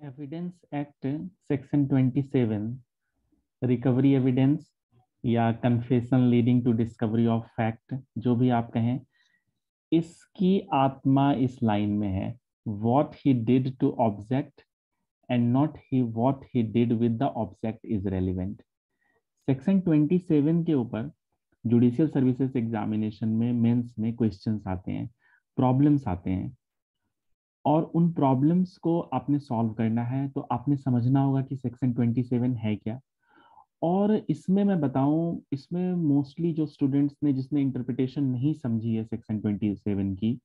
Evidence act section 27 recovery evidence या confession leading to discovery of fact, जो भी आप कहें, इसकी आत्मा इस लाइन में है। What he did to object and not he what he did with the object is relevant. Section 27 के ऊपर जुडिशियल सर्विसेज एग्जामिनेशन में मेंस में क्वेश्चंस आते हैं, प्रॉब्लम्स आते हैं, और उन प्रॉब्लम्स को आपने सॉल्व करना है तो आपने समझना होगा कि सेक्शन 27 है क्या। और इसमें मैं बताऊं, इसमें मोस्टली जो स्टूडेंट्स ने जिसने इंटरप्रिटेशन नहीं समझी है सेक्शन 27 की,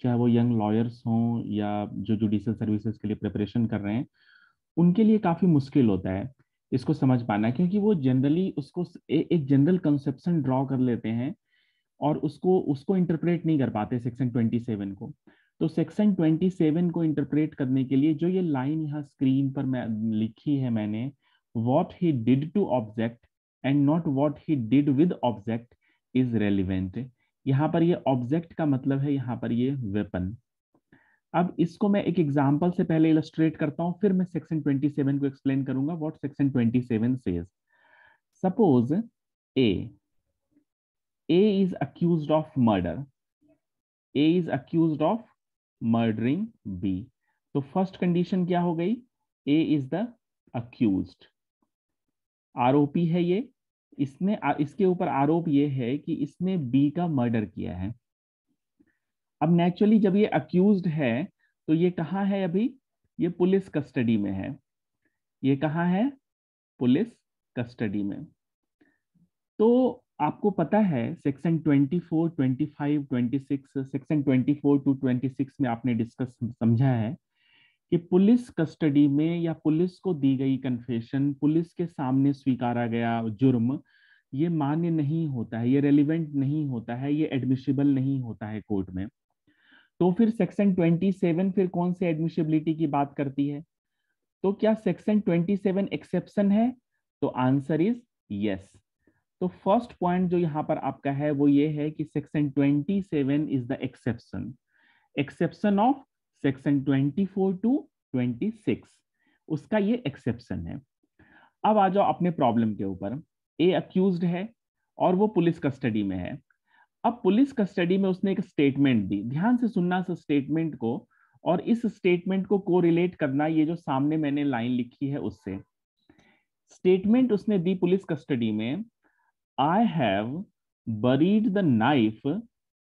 चाहे वो यंग लॉयर्स हों या जो जुडिशियल सर्विसेज के लिए प्रिपरेशन कर रहे हैं, उनके लिए काफी मुश्किल होता है इसको समझ पाना, क्योंकि वो जनरली उसको एक जनरल कंसेप्शन ड्रॉ कर लेते हैं और उसको उसको इंटरप्रेट नहीं कर पाते सेक्शन 27 को। तो सेक्शन 27 को इंटरप्रेट करने के लिए जो ये लाइन यहाँ स्क्रीन पर मैं लिखी है मैंने, what he did to object and not what he did with object is relevant. यहाँ पर ये ऑब्जेक्ट का मतलब है यहाँ पर ये वेपन। अब इसको मैं एक एग्जांपल से पहले इलस्ट्रेट करता हूं, फिर मैं सेक्शन 27 को एक्सप्लेन करूंगा what section 27 says. Suppose A is accused of murder. A is accused of murdering B. तो फर्स्ट कंडीशन क्या हो गई? A is the accused, आरोपी है ये, इसने इसके ऊपर आरोप ये है कि इसने B का मर्डर किया है। अब नेचुरली जब ये अक्यूज्ड है तो ये कहाँ है अभी? ये पुलिस कस्टडी में है। ये कहाँ है? पुलिस कस्टडी में। तो आपको पता है सेक्शन 24, 25, 26, सेक्शन 24 टू 26 में आपने डिस्कस समझा है कि पुलिस कस्टडी में या पुलिस को दी गई कन्फेशन, पुलिस के सामने स्वीकारा गया जुर्म, ये मान्य नहीं होता है, ये रेलिवेंट नहीं होता है, ये एडमिसिबल नहीं होता है कोर्ट में। तो फिर सेक्शन 27 फिर कौन से एडमिसिबिलिटी की बात करती है? तो क्या सेक्शन 27 एक्सेप्शन है? तो आंसर इज यस। तो फर्स्ट पॉइंट जो यहां पर आपका है वो ये है कि section 27 is the exception, exception of section 24 to 26, उसका ये एक्सेप्शन है। अब आ जाओ अपने प्रॉब्लम के ऊपर। ए अक्यूज्ड है और वो पुलिस कस्टडी में है। अब पुलिस कस्टडी में उसने एक स्टेटमेंट दी, ध्यान से सुनना इस स्टेटमेंट को, और इस स्टेटमेंट को कोरिलेट करना ये जो सामने मैंने लाइन लिखी है उससे। स्टेटमेंट उसने दी पुलिस कस्टडी में, I have buried the knife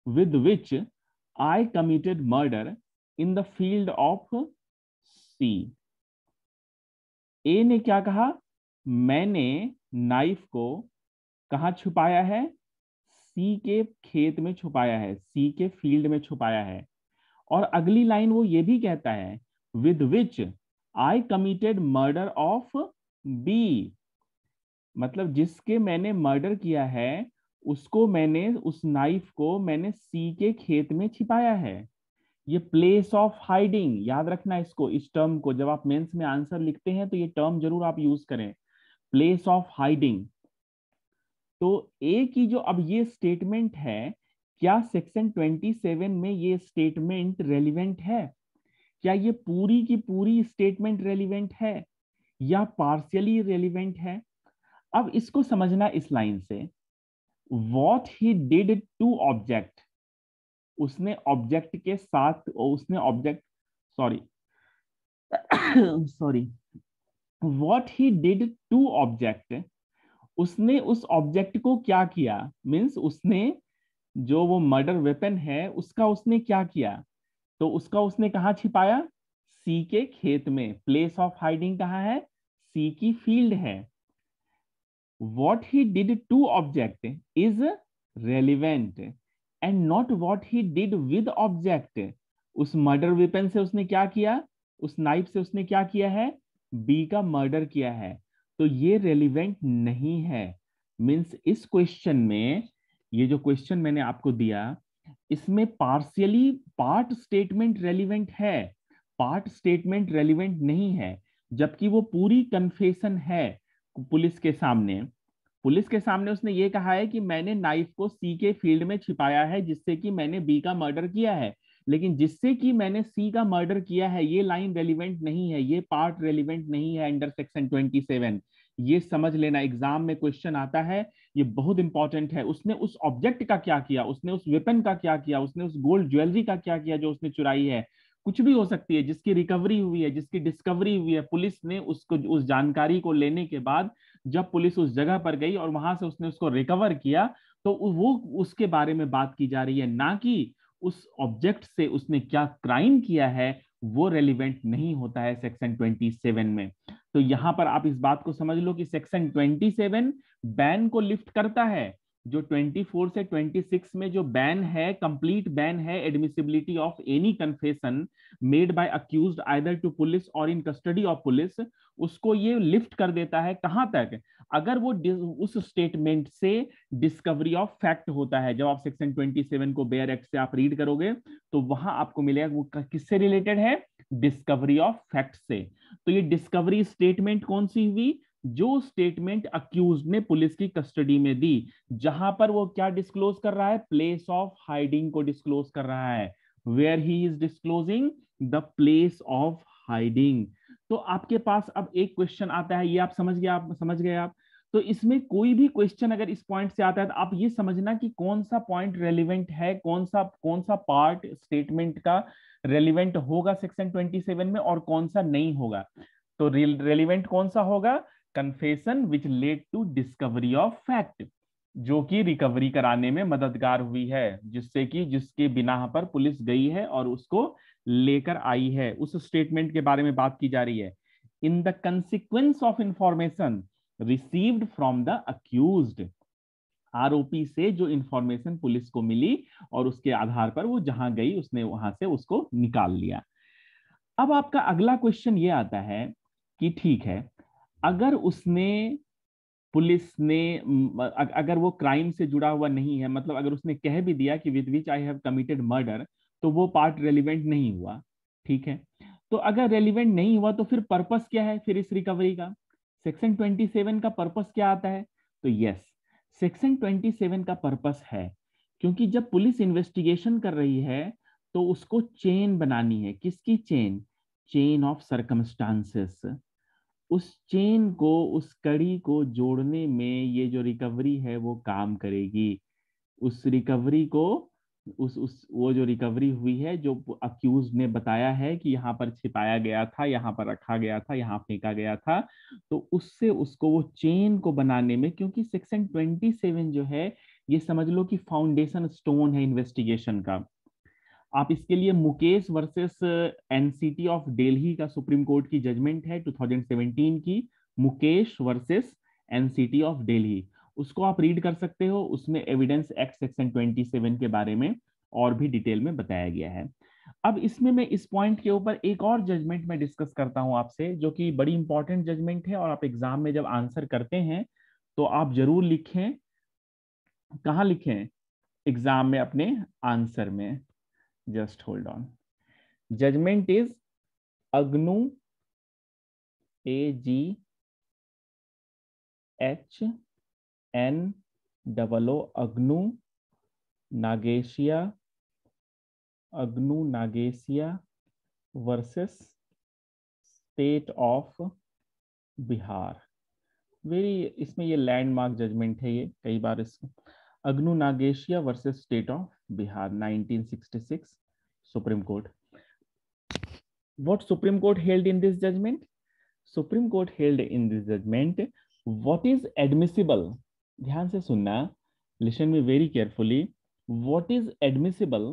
with which I committed murder in the field of C. A ने क्या कहा? मैंने नाइफ को कहाँ छुपाया है? सी के खेत में छुपाया है, सी के फील्ड में छुपाया है। और अगली लाइन वो ये भी कहता है, with which I committed murder of B, मतलब जिसके मैंने मर्डर किया है उसको मैंने, उस नाइफ को मैंने सी के खेत में छिपाया है। ये प्लेस ऑफ हाइडिंग, याद रखना इसको, इस टर्म को जब आप मेंस में आंसर लिखते हैं तो ये टर्म जरूर आप यूज करें, प्लेस ऑफ हाइडिंग। तो ए की जो अब ये स्टेटमेंट है, क्या सेक्शन 27 में ये स्टेटमेंट रेलिवेंट है? क्या ये पूरी की पूरी स्टेटमेंट रेलिवेंट है या पार्शियली रेलिवेंट है? अब इसको समझना इस लाइन से, what he did to object, उसने ऑब्जेक्ट के साथ, उसने object, sorry sorry, what he did to object, उसने उस ऑब्जेक्ट को क्या किया, मीन्स उसने जो वो मर्डर वेपन है उसका उसने क्या किया? तो उसका उसने कहाँ छिपाया? सी के खेत में। प्लेस ऑफ हाइडिंग कहाँ है? सी की फील्ड है। What he did to object is relevant and not what he did with object. उस मर्डर वेपन से उसने क्या किया? उस नाइफ से उसने क्या किया है? बी का मर्डर किया है। तो ये रेलिवेंट नहीं है। मीन्स इस क्वेश्चन में, ये जो क्वेश्चन मैंने आपको दिया, इसमें पार्शियली पार्ट स्टेटमेंट रेलिवेंट है, पार्ट स्टेटमेंट रेलिवेंट नहीं है, जबकि वो पूरी कन्फेशन है पुलिस के सामने। पुलिस के सामने उसने ये कहा है कि मैंने नाइफ को सी के फील्ड में छिपाया है जिससे कि मैंने बी का मर्डर किया है, लेकिन जिससे कि मैंने सी का मर्डर किया है ये लाइन रेलिवेंट नहीं है, ये पार्ट रेलिवेंट नहीं है अंडर सेक्शन 27। ये समझ लेना, एग्जाम में क्वेश्चन आता है, ये बहुत इंपॉर्टेंट है। उसने उस ऑब्जेक्ट का क्या किया, उसने उस वेपन का क्या किया, उसने उस गोल्ड ज्वेलरी का क्या किया जो उसने चुराई है, कुछ भी हो सकती है, जिसकी रिकवरी हुई है, जिसकी डिस्कवरी हुई है। पुलिस ने उसको, उस जानकारी को लेने के बाद जब पुलिस उस जगह पर गई और वहां से उसने उसको रिकवर किया, तो वो उसके बारे में बात की जा रही है, ना कि उस ऑब्जेक्ट से उसने क्या क्राइम किया है। वो रेलिवेंट नहीं होता है सेक्शन 27 में। तो यहां पर आप इस बात को समझ लो कि सेक्शन 27 बैन को लिफ्ट करता है। जो 24 से 26 में जो बैन है, कंप्लीट बैन है admissibility of any confession made by accused either to police और इन कस्टडी ऑफ पुलिस, उसको ये लिफ्ट कर देता है कहां तक, अगर वो उस स्टेटमेंट से डिस्कवरी ऑफ फैक्ट होता है। जब आप सेक्शन 27 को बेयर एक्ट से आप रीड करोगे तो वहां आपको मिलेगा वो किससे रिलेटेड है, डिस्कवरी ऑफ फैक्ट से। तो ये डिस्कवरी स्टेटमेंट कौन सी हुई, जो स्टेटमेंट अक्यूज ने पुलिस की कस्टडी में दी, जहां पर वो क्या डिस्क्लोज कर रहा है, प्लेस ऑफ हाइडिंग को डिस्क्लोज कर रहा है, where he is disclosing the place of hiding. तो आपके पास अब एक क्वेश्चन आता है, ये आप समझ गए, आप समझ गए आप। तो इसमें कोई भी क्वेश्चन अगर इस पॉइंट से आता है तो आप ये समझना कि कौन सा पॉइंट रेलिवेंट है, कौन सा पार्ट स्टेटमेंट का रेलिवेंट होगा सेक्शन 27 में और कौन सा नहीं होगा। तो रेलिवेंट कौन सा होगा, confession which led to discovery of fact, जो कि रिकवरी कराने में मददगार हुई है, जिससे कि जिसके बिना पर पुलिस गई है और उसको लेकर आई है, उस स्टेटमेंट के बारे में बात की जा रही है। In the consequence of information received from the accused, आरोपी से जो इंफॉर्मेशन पुलिस को मिली और उसके आधार पर वो जहां गई उसने वहां से उसको निकाल लिया। अब आपका अगला क्वेश्चन ये आता है कि ठीक है, अगर उसने, पुलिस ने, अगर वो क्राइम से जुड़ा हुआ नहीं है, मतलब अगर उसने कह भी दिया कि with which I have committed murder, तो वो पार्ट रेलिवेंट नहीं हुआ। ठीक है, तो अगर रेलिवेंट नहीं हुआ तो फिर पर्पस क्या है फिर इस रिकवरी का, सेक्शन 27 का पर्पस क्या आता है। तो यस, सेक्शन 27 का पर्पस है, क्योंकि जब पुलिस इन्वेस्टिगेशन कर रही है तो उसको चेन बनानी है। किसकी चेन, चेन ऑफ सर्कमस्टांसेस। उस चेन को, उस कड़ी को जोड़ने में ये जो रिकवरी है वो काम करेगी। उस रिकवरी को, उस वो जो रिकवरी हुई है, जो अक्यूज ने बताया है कि यहाँ पर छिपाया गया था, यहाँ पर रखा गया था, यहाँ फेंका गया था, तो उससे उसको वो चेन को बनाने में, क्योंकि सेक्शन 27 जो है ये समझ लो कि फाउंडेशन स्टोन है इन्वेस्टिगेशन का। आप इसके लिए Mukesh versus NCT of Delhi का सुप्रीम कोर्ट की जजमेंट है 2017 की, Mukesh versus NCT of Delhi, उसको आप रीड कर सकते हो। उसमें एविडेंस एक्ट सेक्शन 27 के बारे में और भी डिटेल में बताया गया है। अब इसमें मैं इस पॉइंट के ऊपर एक और जजमेंट में डिस्कस करता हूं आपसे, जो कि बड़ी इंपॉर्टेंट जजमेंट है और आप एग्जाम में जब आंसर करते हैं तो आप जरूर लिखें। कहाँ लिखें, एग्जाम में अपने आंसर में। Just hold on. Judgement is Aghnoo, AGHNOO, Aghnoo Nagesia, Aghnoo Nagesia versus state of Bihar. Very, इसमें ये लैंडमार्क जजमेंट है, ये कई बार इसको, Aghnoo Nagesia versus state of Bihar 1966 supreme court. What Supreme Court held in this judgment? Supreme Court held in this judgment what is admissible, ध्यान से सुनना, listen me very carefully, what is admissible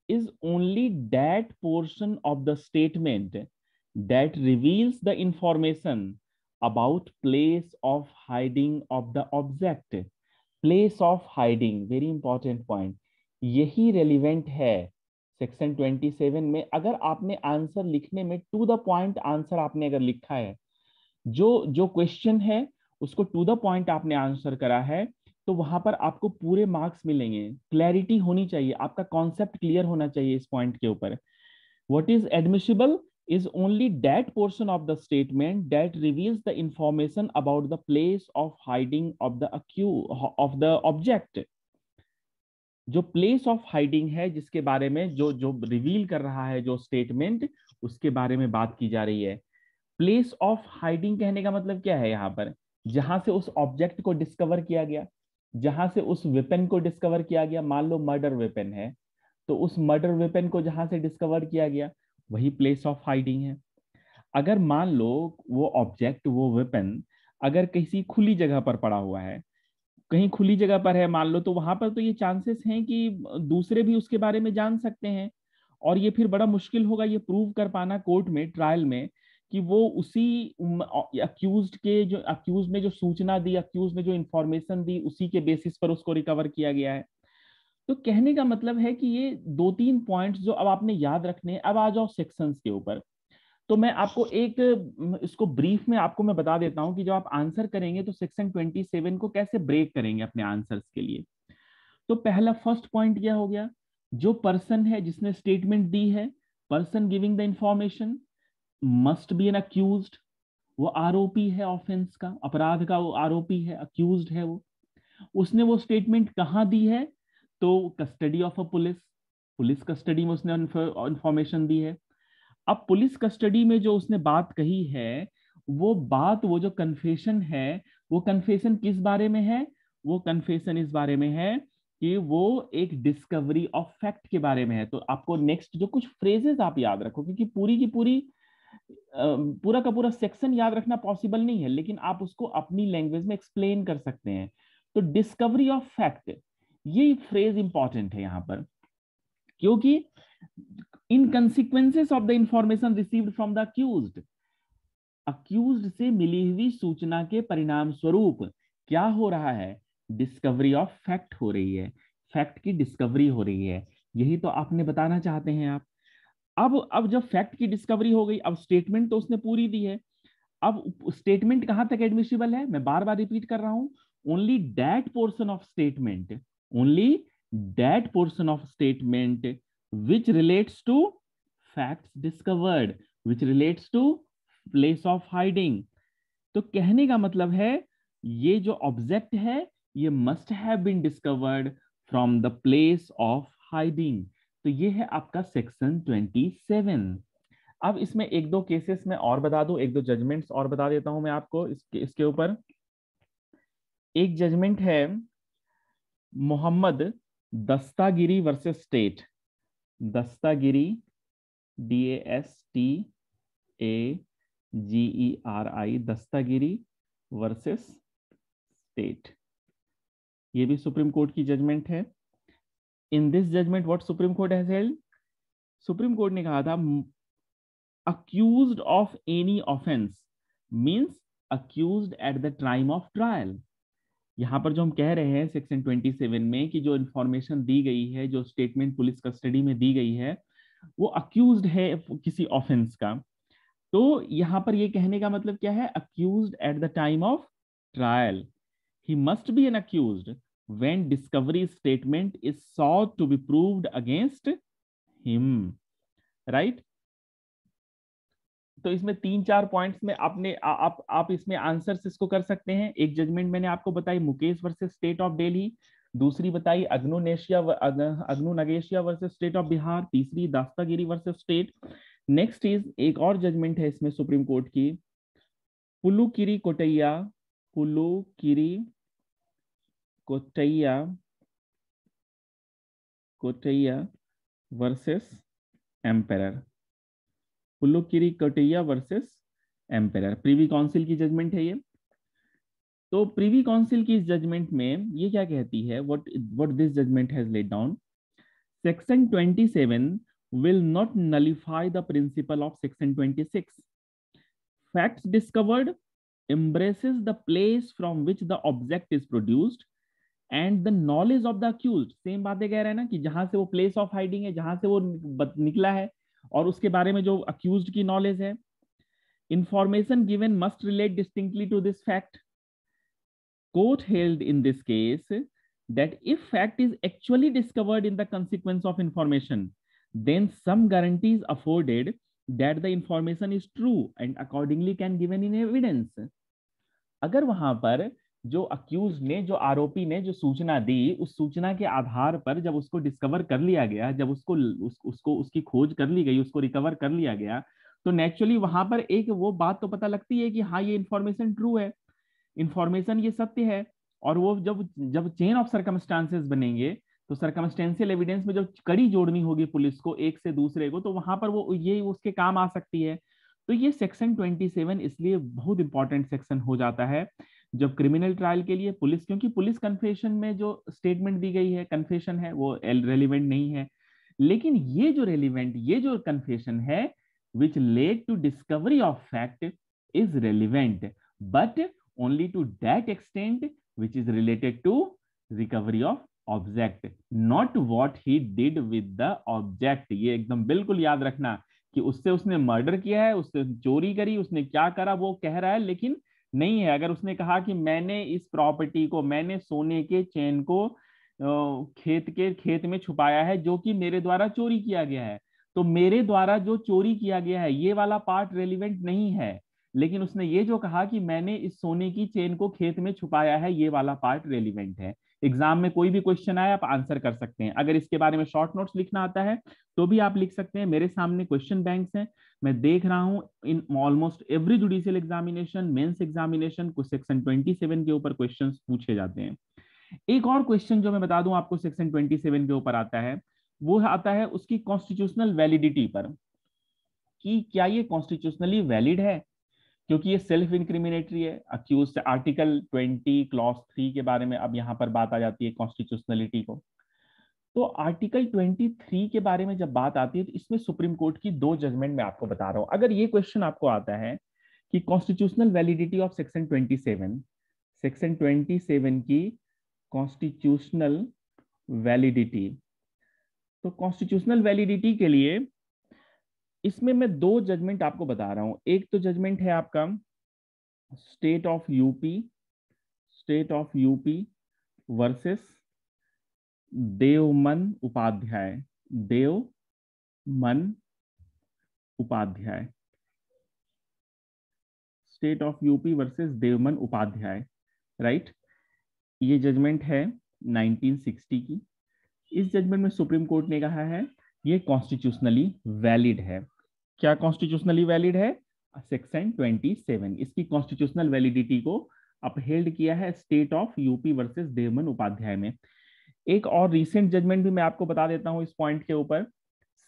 is only that portion of the statement that reveals the information about place of hiding of the object. Place of hiding, very important point, यही relevant है section 27 में। अगर आपने answer लिखने में to the point answer आपने अगर लिखा है, जो जो क्वेश्चन है उसको टू द पॉइंट आपने आंसर करा है, तो वहां पर आपको पूरे मार्क्स मिलेंगे। क्लैरिटी होनी चाहिए, आपका कॉन्सेप्ट क्लियर होना चाहिए इस पॉइंट के ऊपर। What is admissible is only that portion of the statement that reveals the information about the place of hiding of the object. जो प्लेस ऑफ हाइडिंग है, जिसके बारे में जो जो रिवील कर रहा है जो स्टेटमेंट, उसके बारे में बात की जा रही है। प्लेस ऑफ हाइडिंग कहने का मतलब क्या है यहाँ पर? जहां से उस ऑब्जेक्ट को डिस्कवर किया गया, जहां से उस वेपन को डिस्कवर किया गया, मान लो मर्डर वेपन है, तो उस मर्डर वेपन को जहां से डिस्कवर किया गया वही प्लेस ऑफ हाइडिंग है। अगर मान लो वो ऑब्जेक्ट, वो वेपन अगर किसी खुली जगह पर पड़ा हुआ है, कहीं खुली जगह पर है मान लो, तो वहां पर तो ये चांसेस हैं कि दूसरे भी उसके बारे में जान सकते हैं, और ये फिर बड़ा मुश्किल होगा ये प्रूव कर पाना कोर्ट में, ट्रायल में, कि वो उसी अक्यूज्ड के जो अक्यूज ने जो सूचना दी, अक्यूज ने जो इंफॉर्मेशन दी, उसी के बेसिस पर उसको रिकवर किया गया है। तो कहने का मतलब है कि ये दो तीन पॉइंट्स जो अब आपने याद रखने हैं। अब आ जाओ सेक्शंस के ऊपर। तो मैं आपको एक इसको ब्रीफ में आपको मैं बता देता हूं कि जब आप आंसर करेंगे तो सेक्शन 27 को कैसे ब्रेक करेंगे अपने आंसर्स के लिए। तो पहला फर्स्ट पॉइंट क्या हो गया? जो पर्सन है जिसने स्टेटमेंट दी है, person giving the information must be an accused. वो आरोपी है, ऑफेंस का, अपराध का वो आरोपी है, अक्यूज्ड है वो। उसने वो स्टेटमेंट कहाँ दी है? तो custody of a police, police custody में उसने इंफॉर्मेशन दी है। अब पुलिस कस्टडी में जो उसने बात कही है, वो बात, वो जो कन्फेशन है, वो कन्फेशन किस बारे में है? वो कन्फेशन इस बारे में है कि वो एक डिस्कवरी ऑफ फैक्ट के बारे में है। तो आपको नेक्स्ट जो कुछ फ्रेजेस आप याद रखो, क्योंकि पूरी की पूरी पूरा का पूरा सेक्शन याद रखना पॉसिबल नहीं है, लेकिन आप उसको अपनी लैंग्वेज में एक्सप्लेन कर सकते हैं। तो डिस्कवरी ऑफ फैक्ट, ये फ्रेज इंपॉर्टेंट है यहां पर, क्योंकि in consequences of the information received from the accused, accused से मिली हुई सूचना के परिणाम स्वरूप क्या हो रहा है? डिस्कवरी ऑफ फैक्ट हो रही है, फैक्ट की डिस्कवरी हो रही है। यही तो आपने बताना चाहते हैं आप। अब जब फैक्ट की डिस्कवरी हो गई, अब स्टेटमेंट तो उसने पूरी दी है। अब स्टेटमेंट कहां तक एडमिसिबल है? मैं बार बार रिपीट कर रहा हूं, only that portion of statement, only that portion of statement which relates to facts discovered, which relates to place of hiding। तो कहने का मतलब है ये जो ऑब्जेक्ट है ये must have been discovered from the place of hiding. तो ये है आपका सेक्शन 27। अब इसमें एक दो केसेस में और बता दूं, एक दो जजमेंट्स और बता देता हूं मैं आपको इसके ऊपर। एक जजमेंट है Mohammed Dastagiri versus state, Dastagiri, DASTAGERI, Dastagiri versus state. ये भी सुप्रीम कोर्ट की जजमेंट है। In this judgement what supreme court has held, supreme court ने कहा था accused of any offense means accused at the time of trial। यहां पर जो हम कह रहे हैं सेक्शन 27 में कि जो इंफॉर्मेशन दी गई है, जो स्टेटमेंट पुलिस कस्टडी में दी गई है, वो अक्यूज्ड है किसी ऑफेंस का। तो यहां पर ये कहने का मतलब क्या है? Accused at the time of trial, he must be an accused when discovery statement is sought to be proved against him, right. तो इसमें तीन चार पॉइंट्स में आपने आप इसमें आंसर्स इसको कर सकते हैं। एक जजमेंट मैंने आपको बताई Mukesh versus state of Delhi, दूसरी बताई Aghnoo Nagesia versus state of Bihar, तीसरी Dastagiri versus state. Next is एक और जजमेंट है इसमें सुप्रीम कोर्ट की, Pulukuri Kottaya, Pulukuri Kottaya, Kottaya versus emperor, Pulukuri Kottaya versus emperor, privy council की जजमेंट है ये। तो प्रीवी काउंसिल की इस जजमेंट में ये क्या कहती है, what this judgment has laid down, section 27 will not nullify the principle of section 26। Facts discovered embraces the place from which the object is produced and the knowledge of the accused। Same बातें कह रहे हैं ना कि जहां से वो place of hiding है, जहां से वो निकला है, और उसके बारे में जो अक्यूज्ड की नॉलेज है। Information given must relate distinctly to this fact. Court held in this case that if fact is actually discovered in the consequence of information, then some guarantee is afforded that the information is true and accordingly can given in evidence। अगर वहां पर जो accused ने, जो आरोपी ने जो सूचना दी, उस सूचना के आधार पर जब उसको डिस्कवर कर लिया गया, जब उसको उसकी खोज कर ली गई, उसको रिकवर कर लिया गया, तो नेचुरली वहां पर एक वो बात तो पता लगती है कि हाँ ये इन्फॉर्मेशन ट्रू है, इन्फॉर्मेशन ये सत्य है। और वो जब जब चेन ऑफ सर्कमस्टांसेस बनेंगे, तो सर्कमस्टेंशियल एविडेंस में जब कड़ी जोड़नी होगी पुलिस को एक से दूसरे को, तो वहां पर वो ये उसके काम आ सकती है। तो ये सेक्शन 27 इसलिए बहुत इंपॉर्टेंट सेक्शन हो जाता है जब क्रिमिनल ट्रायल के लिए पुलिस, क्योंकि पुलिस कन्फेशन में जो स्टेटमेंट दी गई है, कन्फेशन है, वो रेलिवेंट नहीं है। लेकिन ये जो रेलिवेंट, ये जो कन्फेशन है which led to discovery of fact is relevant, but only to that extent which is related to recovery of object, not what he did with the object। ये एकदम बिल्कुल याद रखना कि उससे उसने मर्डर किया है, उससे चोरी करी, उसने क्या करा वो कह रहा है, लेकिन नहीं है। अगर उसने कहा कि मैंने इस प्रॉपर्टी को, मैंने सोने के चेन को खेत में छुपाया है जो कि मेरे द्वारा चोरी किया गया है, तो मेरे द्वारा जो चोरी किया गया है ये वाला पार्ट रेलिवेंट नहीं है। लेकिन उसने ये जो कहा कि मैंने इस सोने की चेन को खेत में छुपाया है, ये वाला पार्ट रेलिवेंट है। एग्जाम में कोई भी क्वेश्चन आए आप आंसर कर सकते हैं। अगर इसके बारे में शॉर्ट नोट्स लिखना आता है तो भी आप लिख सकते हैं। मेरे सामने क्वेश्चन बैंक्स हैं, मैं देख रहा हूं in almost every judicial examination, mains examination को सेक्शन 27 के ऊपर क्वेश्चन पूछे जाते हैं। एक और क्वेश्चन जो मैं बता दूं आपको सेक्शन 27 के ऊपर आता है, वो आता है उसकी कॉन्स्टिट्यूशनल वैलिडिटी पर, कि क्या ये कॉन्स्टिट्यूशनली वैलिड है, क्योंकि ये सेल्फ इंक्रिमिनेटरी है। अक्यूज से आर्टिकल 20 क्लॉज 3 के बारे में अब यहाँ पर बात आ जाती है कॉन्स्टिट्यूशनलिटी को। तो आर्टिकल 23 के बारे में जब बात आती है तो इसमें सुप्रीम कोर्ट की दो जजमेंट मैं आपको बता रहा हूं। अगर ये क्वेश्चन आपको आता है कि constitutional validity of section 27, section 27 की कॉन्स्टिट्यूशनल वैलिडिटी, तो कॉन्स्टिट्यूशनल वैलिडिटी के लिए इसमें मैं दो जजमेंट आपको बता रहा हूं। एक तो जजमेंट है आपका state of UP, state of UP versus Devman Upadhyay, Devman Upadhyay, state of UP versus Devman Upadhyay, right. ये जजमेंट है 1960 की। इस जजमेंट में सुप्रीम कोर्ट ने कहा है ये कॉन्स्टिट्यूशनली वैलिड है। क्या कॉन्स्टिट्यूशनली वैलिड है? सेक्शन 27 इसकी कॉन्स्टिट्यूशनल वैलिडिटी को अपहेल्ड किया है state of UP versus Devman Upadhyay में। एक और रीसेंट जजमेंट भी मैं आपको बता देता हूं इस पॉइंट के ऊपर,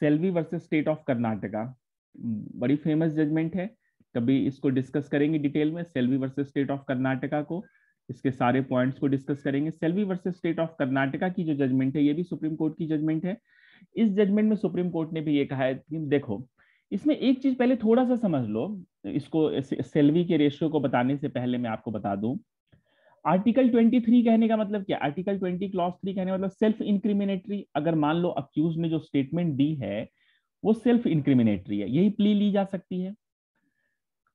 Selvi versus state of Karnataka, बड़ी फेमस जजमेंट है, कभी इसको डिस्कस करेंगे डिटेल में, Selvi versus state of Karnataka को, इसके सारे पॉइंट्स को डिस्कस करेंगे। Selvi versus state of Karnataka की जो जजमेंट है ये भी सुप्रीम कोर्ट की जजमेंट है। इस जजमेंट में सुप्रीम कोर्ट ने भी ये कहा है कि देखो, इसमें एक चीज पहले थोड़ा सा समझ लो, इसको सेल्वी के रेशियो को बताने से पहले मैं आपको बता दूं, आर्टिकल 23 कहने का मतलब क्या? आर्टिकल 20 क्लॉज 3 कहने का मतलब सेल्फ इंक्रिमिनेटरी। अगर मान लो अक्यूज ने जो स्टेटमेंट दी है वो सेल्फ इंक्रिमिनेटरी है, यही प्ली ली जा सकती है।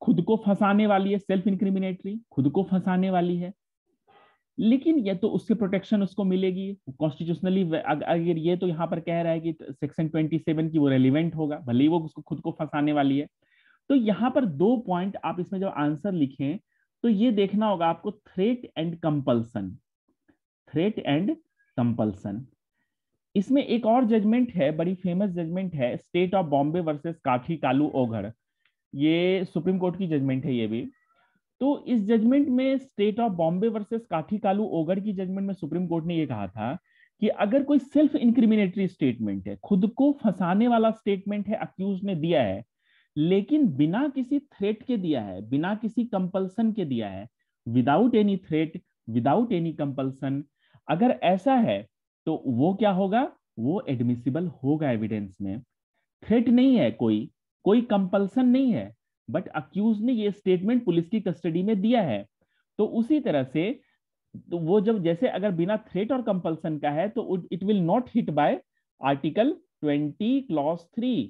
खुद को फंसाने वाली है, सेल्फ इंक्रिमिनेटरी, खुद को फंसाने वाली है, लेकिन ये तो उससे प्रोटेक्शन उसको मिलेगी कॉन्स्टिट्यूशनली। अगर ये तो यहाँ पर कह रहा है कि सेक्शन 27 की वो रेलिवेंट होगा, भले ही वो उसको खुद को फंसाने वाली है। तो यहाँ पर दो पॉइंट आप इसमें जब आंसर लिखें तो ये देखना होगा आपको, threat and compulsion, threat and compulsion. इसमें एक और जजमेंट है, बड़ी फेमस जजमेंट है, स्टेट ऑफ बॉम्बे वर्सेस काठी कालू ओघड़, ये सुप्रीम कोर्ट की जजमेंट है ये भी। तो इस जजमेंट में स्टेट ऑफ बॉम्बे वर्सेस काठी कालू ओघड़ की जजमेंट में सुप्रीम कोर्ट ने ये कहा था कि अगर कोई सेल्फ इंक्रिमिनेटरी स्टेटमेंट है, खुद को फंसाने वाला स्टेटमेंट है, अक्यूज ने दिया है, लेकिन बिना किसी थ्रेट के दिया है, बिना किसी कंपल्सन के दिया है, without any threat, without any compulsion, अगर ऐसा है तो वो क्या होगा? वो एडमिसिबल होगा एविडेंस में। थ्रेट नहीं है, कोई कोई कंपल्सन नहीं है, बट अक्यूज ने ये स्टेटमेंट पुलिस की कस्टडी में दिया है, तो उसी तरह से तो वो जब जैसे अगर बिना थ्रेट और कंपल्सन का है तो it will not hit by article 20 clause 3,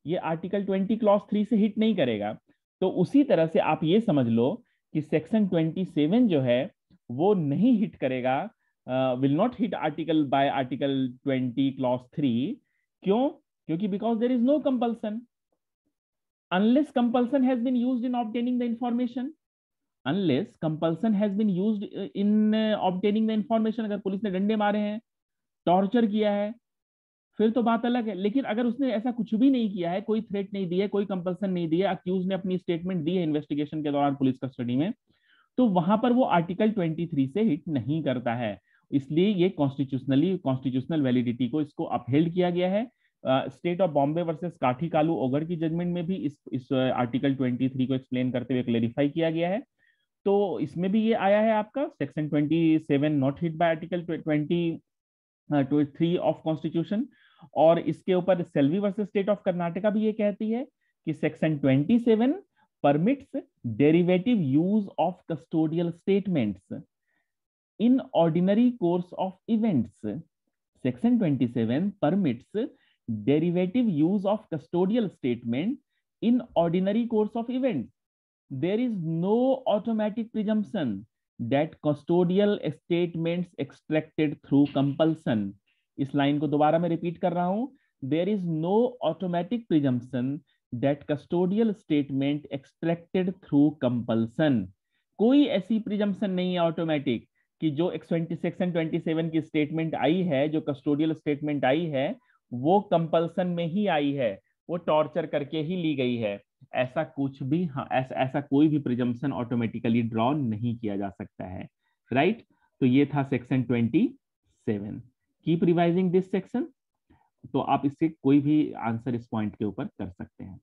ये आर्टिकल 20 क्लॉज 3 से हिट नहीं करेगा। तो उसी तरह से आप ये समझ लो कि सेक्शन 27 जो है वो नहीं हिट करेगा, will not hit article by article 20 clause 3। क्यों? क्योंकि because there is no compulsion, unless compulsion has been used in obtaining the information, unless compulsion has been used in obtaining the information. अगर police ने डंडे मारे हैं, torture किया है, फिर तो बात अलग है। लेकिन अगर उसने ऐसा कुछ भी नहीं किया है, कोई थ्रेट नहीं दी है, कोई कंपल्सन नहीं दी है, अक्यूज ने अपनी स्टेटमेंट दी है इन्वेस्टिगेशन के दौरान पुलिस कस्टडी में, तो वहां पर वो आर्टिकल 23 से हिट नहीं करता है। इसलिए ये कॉन्स्टिट्यूशनल वैलिडिटी को इसको अपहेल्ड किया गया है। स्टेट ऑफ बॉम्बे वर्सेस काठी कालू ओगर की जजमेंट में भी इस आर्टिकल 23 को एक्सप्लेन करते हुए क्लेरिफाई किया गया है। तो इसमें भी ये आया है आपका section 27 not hit by article 23 of constitution. और इसके ऊपर Selvi versus state of Karnataka भी ये कहती है कि section 27 permits derivative use of custodial statements in ordinary course of events. Section 27 permits derivative use of custodial statement in ordinary course of events. There is no automatic presumption that custodial statements extracted through compulsion. इस line को दोबारा मैं repeat कर रहा हूं, there is no automatic presumption that custodial statement extracted through compulsion. कोई ऐसी presumption नहीं है ऑटोमेटिक कि जो सेक्शन 27 की स्टेटमेंट आई है, जो कस्टोडियल स्टेटमेंट आई है, वो कंपल्सन में ही आई है, वो टॉर्चर करके ही ली गई है। ऐसा कुछ भी, हाँ, ऐसा कोई भी प्रिजम्पशन ऑटोमेटिकली ड्रॉ नहीं किया जा सकता है। राइट? तो ये था section 27। Keep revising this section. तो आप इससे कोई भी आंसर इस पॉइंट के ऊपर कर सकते हैं।